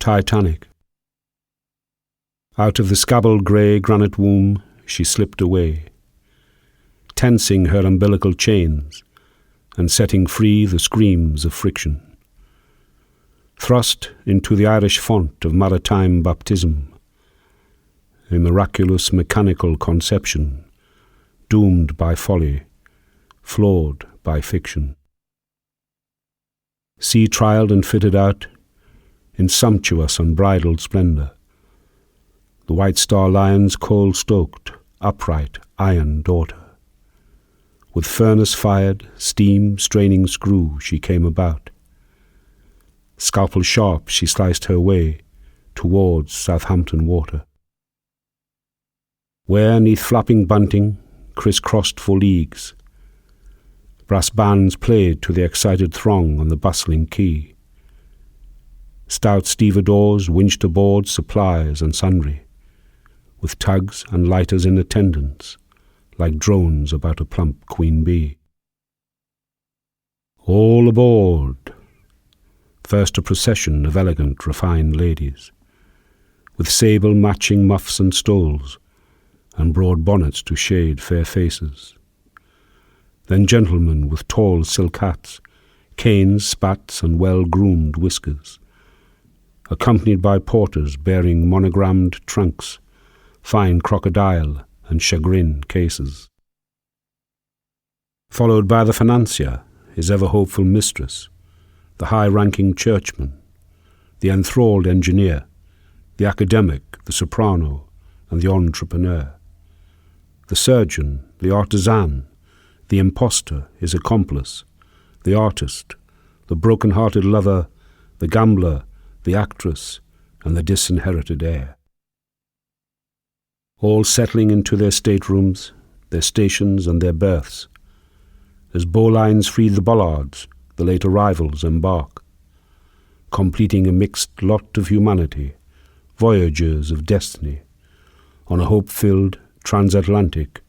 Titanic. Out of the scabbled grey granite womb she slipped away, tensing her umbilical chains and setting free the screams of friction. Thrust into the Irish font of maritime baptism, a miraculous mechanical conception, doomed by folly, flawed by fiction. Sea-trialed and fitted out in sumptuous unbridled splendour, the White Star Lion's coal-stoked, upright, iron daughter. With furnace fired, steam straining screw she came about. Scalpel sharp she sliced her way towards Southampton water, where, neath flapping bunting, criss-crossed for leagues, brass bands played to the excited throng on the bustling quay. Stout stevedores winched aboard supplies and sundry, with tugs and lighters in attendance, like drones about a plump queen bee. All aboard! First a procession of elegant, refined ladies, with sable matching muffs and stoles, and broad bonnets to shade fair faces. Then gentlemen with tall silk hats, canes, spats, and well-groomed whiskers, accompanied by porters bearing monogrammed trunks, fine crocodile and chagrin cases. Followed by the financier, his ever-hopeful mistress, the high-ranking churchman, the enthralled engineer, the academic, the soprano, and the entrepreneur, the surgeon, the artisan, the impostor, his accomplice, the artist, the broken-hearted lover, the gambler, the actress, and the disinherited heir. All settling into their staterooms, their stations, and their berths, as bowlines free the bollards, the late arrivals embark, completing a mixed lot of humanity, voyagers of destiny, on a hope-filled, transatlantic,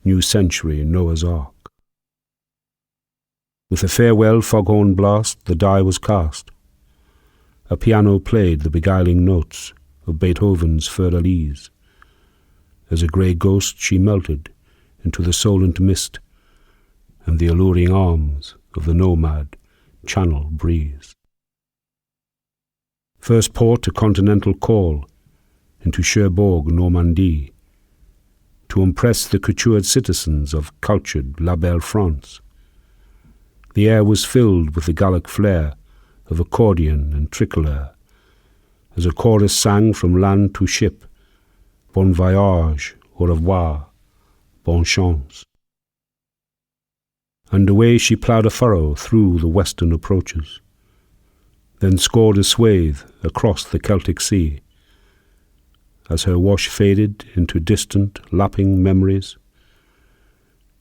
new century Noah's Ark. With a farewell foghorn blast, the die was cast. A piano played the beguiling notes of Beethoven's Fur-Elise. As a grey ghost she melted into the solent mist and the alluring arms of the nomad Channel breeze. First port a continental call into Cherbourg, Normandy, to impress the coutured citizens of cultured La Belle France. The air was filled with the Gallic flair of accordion and tricolore, as a chorus sang from land to ship, Bon voyage, au revoir, bonne chance. And away she ploughed a furrow through the western approaches, then scored a swathe across the Celtic Sea. As her wash faded into distant, lapping memories,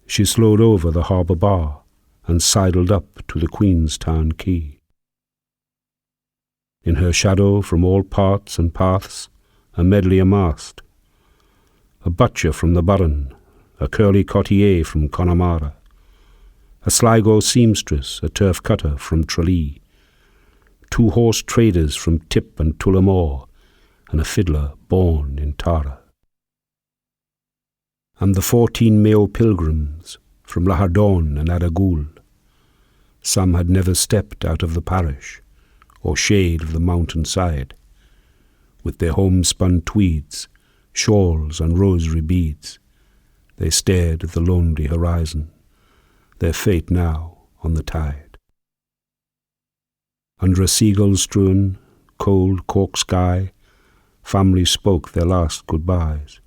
she slowed over the harbour bar and sidled up to the Queenstown quay. In her shadow from all parts and paths, a medley amassed, a butcher from the Burren, a curly courtier from Connemara, a Sligo seamstress, a turf cutter from Tralee, 2 horse traders from Tip and Tullamore, and a fiddler born in Tara. And the 14 Mayo pilgrims from Lahardon and Aragoul. Some had never stepped out of the parish or shade of the mountain side, with their homespun tweeds, shawls and rosary beads. They stared at the lonely horizon, their fate now on the tide. Under a seagull-strewn, cold cork sky, family spoke their last goodbyes,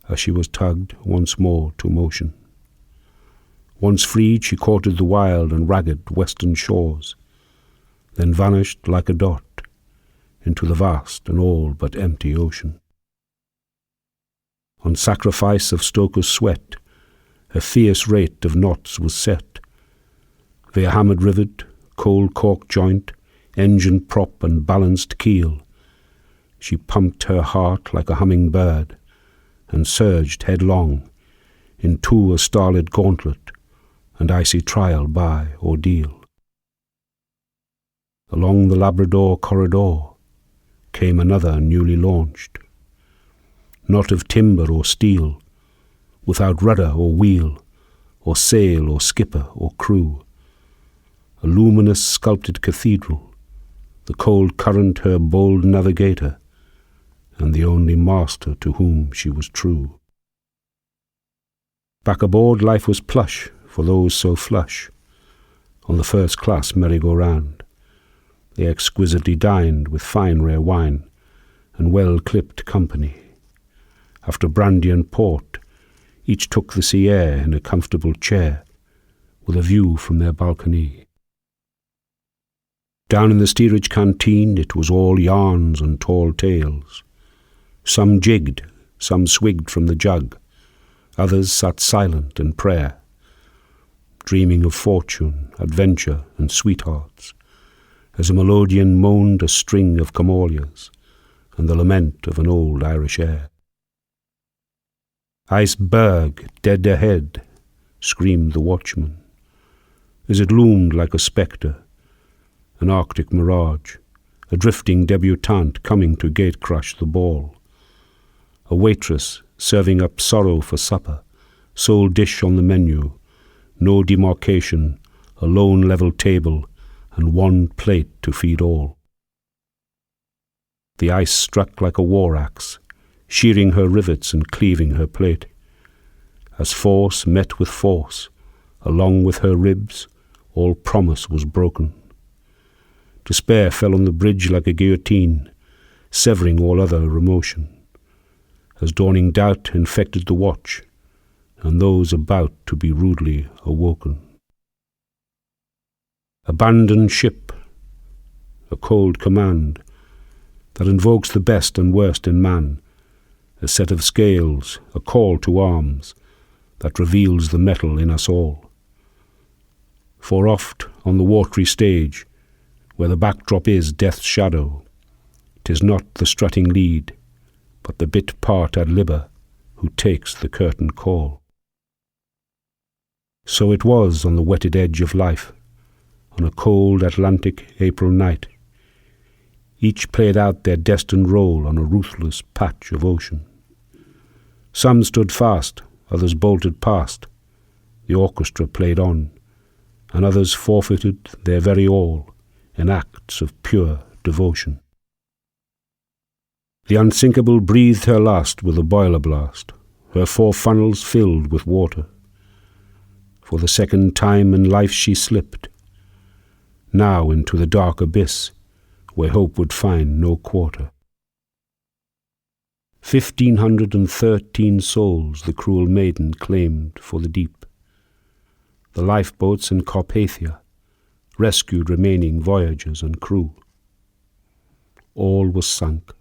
as she was tugged once more to motion. Once freed, she courted the wild and ragged western shores, then vanished like a dot into the vast and all but empty ocean. On sacrifice of stoker's sweat, a fierce rate of knots was set. Via hammered rivet, cold cork joint, engine prop and balanced keel, she pumped her heart like a humming bird, and surged headlong into a starlit gauntlet and icy trial by ordeal. Along the Labrador corridor came another newly launched, not of timber or steel, without rudder or wheel, or sail or skipper or crew, a luminous sculpted cathedral, the cold current her bold navigator, and the only master to whom she was true. Back aboard life was plush for those so flush, on the first-class merry-go-round. They exquisitely dined with fine rare wine and well-clipped company. After brandy and port, each took the sea air in a comfortable chair, with a view from their balcony. Down in the steerage canteen it was all yarns and tall tales. Some jigged, some swigged from the jug, others sat silent in prayer, dreaming of fortune, adventure, and sweethearts, as a melodeon moaned a string of camellias and the lament of an old Irish air. "Iceberg, dead ahead," screamed the watchman, as it loomed like a spectre, an Arctic mirage, a drifting debutante coming to gate-crush the ball. A waitress serving up sorrow for supper, sole dish on the menu, no demarcation, a lone level table, and one plate to feed all. The ice struck like a war axe, shearing her rivets and cleaving her plate. As force met with force, along with her ribs, all promise was broken. Despair fell on the bridge like a guillotine, severing all other emotion, as dawning doubt infected the watch, and those about to be rudely awoken. Abandon ship, a cold command that invokes the best and worst in man, a set of scales, a call to arms that reveals the metal in us all. For oft on the watery stage, where the backdrop is death's shadow, 'tis not the strutting lead, but the bit part ad liber who takes the curtain call. So it was on the wetted edge of life, on a cold Atlantic April night. Each played out their destined role on a ruthless patch of ocean. Some stood fast, others bolted past. The orchestra played on, and others forfeited their very all in acts of pure devotion. The unsinkable breathed her last with a boiler blast, her 4 funnels filled with water. For the second time in life she slipped, now into the dark abyss where hope would find no quarter. 1,513 souls the cruel maiden claimed for the deep. The lifeboats in Carpathia rescued remaining voyagers and crew. All was sunk,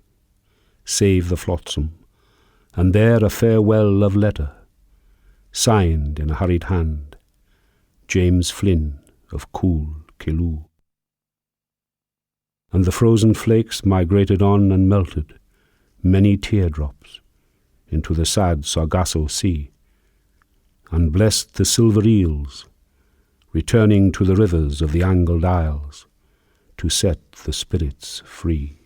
save the flotsam, and there a farewell love letter, signed in a hurried hand, James Flynn of cool Killoo. And the frozen flakes migrated on and melted, many teardrops, into the sad Sargasso Sea, and blessed the silver eels, returning to the rivers of the angled isles, to set the spirits free.